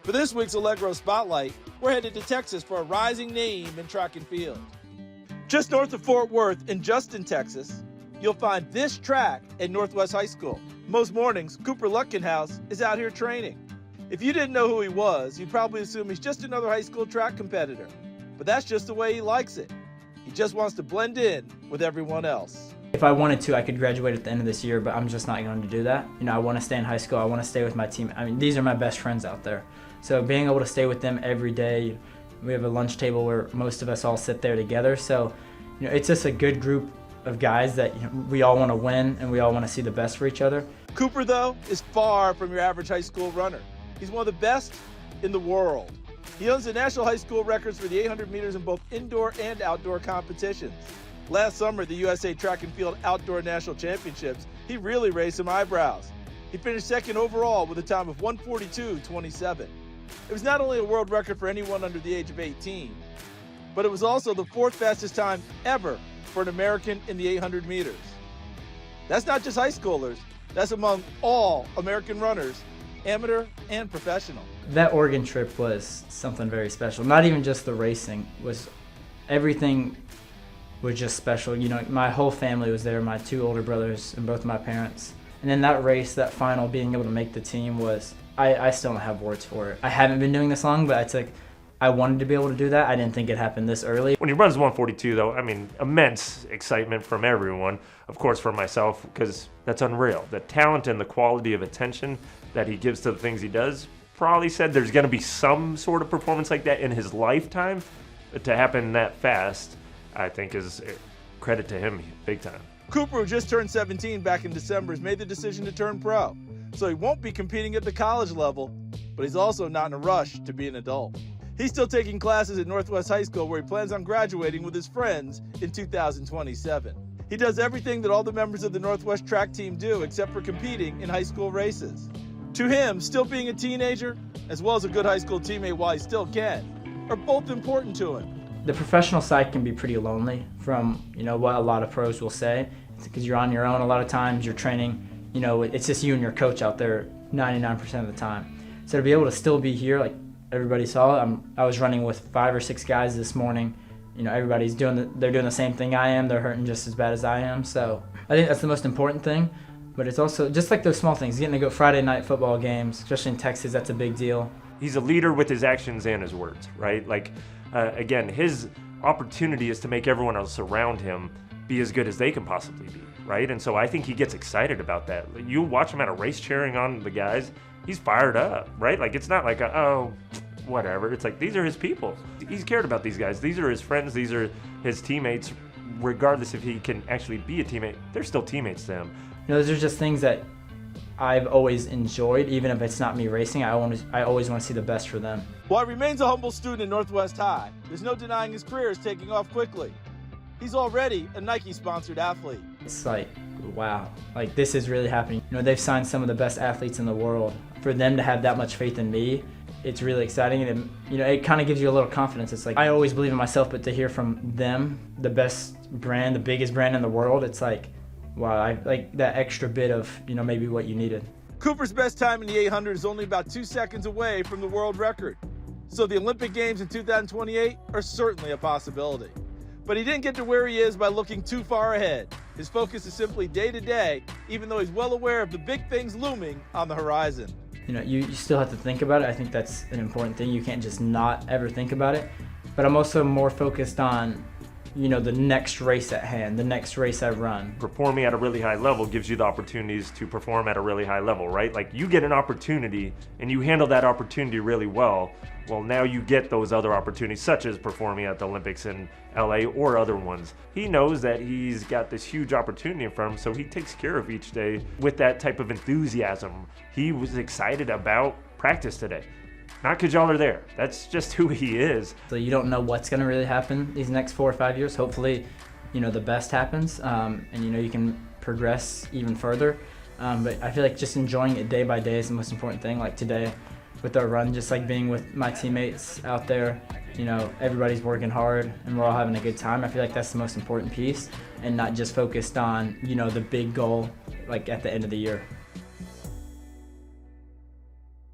For this week's Allegro Spotlight, we're headed to Texas for a rising name in track and field. Just north of Fort Worth in Justin, Texas, you'll find this track at Northwest High School. Most mornings, Cooper Lutkenhaus is out here training. If you didn't know who he was, you'd probably assume he's just another high school track competitor. But that's just the way he likes it. He just wants to blend in with everyone else. If I wanted to, I could graduate at the end of this year, but I'm just not going to do that. I want to stay in high school. I want to stay with my team. These are my best friends out there. So being able to stay with them every day, we have a lunch table where most of us all sit there together. So, it's just a good group of guys that we all want to win and we all want to see the best for each other. Cooper, though, is far from your average high school runner. He's one of the best in the world. He owns the national high school records for the 800 meters in both indoor and outdoor competitions. Last summer at the USA Track and Field Outdoor National Championships, he really raised some eyebrows. He finished second overall with a time of 1:42.27. It was not only a world record for anyone under the age of 18, but it was also the fourth fastest time ever for an American in the 800 meters. That's not just high schoolers, that's among all American runners, amateur and professional. That Oregon trip was something very special. Not even just the racing, everything was just special. My whole family was there, my two older brothers and both my parents. And then that race, that final, being able to make the team was, I still don't have words for it. I haven't been doing this long, but it's like, I wanted to be able to do that. I didn't think it happened this early. When he runs 142 though, immense excitement from everyone. Of course for myself, because that's unreal. The talent and the quality of attention that he gives to the things he does, probably said there's gonna be some sort of performance like that in his lifetime. But to happen that fast, I think is credit to him big time. Cooper, who just turned 17 back in December, has made the decision to turn pro. So he won't be competing at the college level, but he's also not in a rush to be an adult. He's still taking classes at Northwest High School where he plans on graduating with his friends in 2027. He does everything that all the members of the Northwest track team do except for competing in high school races. To him, still being a teenager, as well as a good high school teammate while he still can, are both important to him. The professional side can be pretty lonely from, what a lot of pros will say. Because you're on your own a lot of times, you're training, it's just you and your coach out there 99% of the time. So to be able to still be here, like everybody saw, I was running with 5 or 6 guys this morning. Everybody's they're doing the same thing I am. They're hurting just as bad as I am. So I think that's the most important thing. But it's also just like those small things, getting to go Friday night football games, especially in Texas, that's a big deal. He's a leader with his actions and his words, right? Again, his opportunity is to make everyone else around him be as good as they can possibly be, right? And so I think he gets excited about that. You watch him at a race cheering on the guys, he's fired up, right? It's not like, whatever. It's like, these are his people. He's cared about these guys. These are his friends. These are his teammates. Regardless if he can actually be a teammate, they're still teammates to him. Those are just things that I've always enjoyed, even if it's not me racing. I always want to see the best for them. While he remains a humble student at Northwest High, there's no denying his career is taking off quickly. He's already a Nike-sponsored athlete. It's like, wow, this is really happening. They've signed some of the best athletes in the world. For them to have that much faith in me, it's really exciting. And it kind of gives you a little confidence. It's like, I always believe in myself, but to hear from them, the best brand, the biggest brand in the world, it's like, wow, I like that extra bit of, maybe what you needed. Cooper's best time in the 800 is only about 2 seconds away from the world record. So the Olympic Games in 2028 are certainly a possibility. But he didn't get to where he is by looking too far ahead. His focus is simply day to day, even though he's well aware of the big things looming on the horizon. You still have to think about it. I think that's an important thing. You can't just not ever think about it. But I'm also more focused on, the next race at hand, the next race I run. Performing at a really high level gives you the opportunities to perform at a really high level, right? You get an opportunity and you handle that opportunity really well. Well, now you get those other opportunities, such as performing at the Olympics in LA or other ones. He knows that he's got this huge opportunity in front of him, so he takes care of each day with that type of enthusiasm. He was excited about practice today. Not because y'all are there. That's just who he is. So you don't know what's going to really happen these next 4 or 5 years. Hopefully, the best happens, and you can progress even further. But I feel like just enjoying it day by day is the most important thing. Like today, with our run, just like being with my teammates out there, everybody's working hard and we're all having a good time. I feel like that's the most important piece, and not just focused on, the big goal, at the end of the year.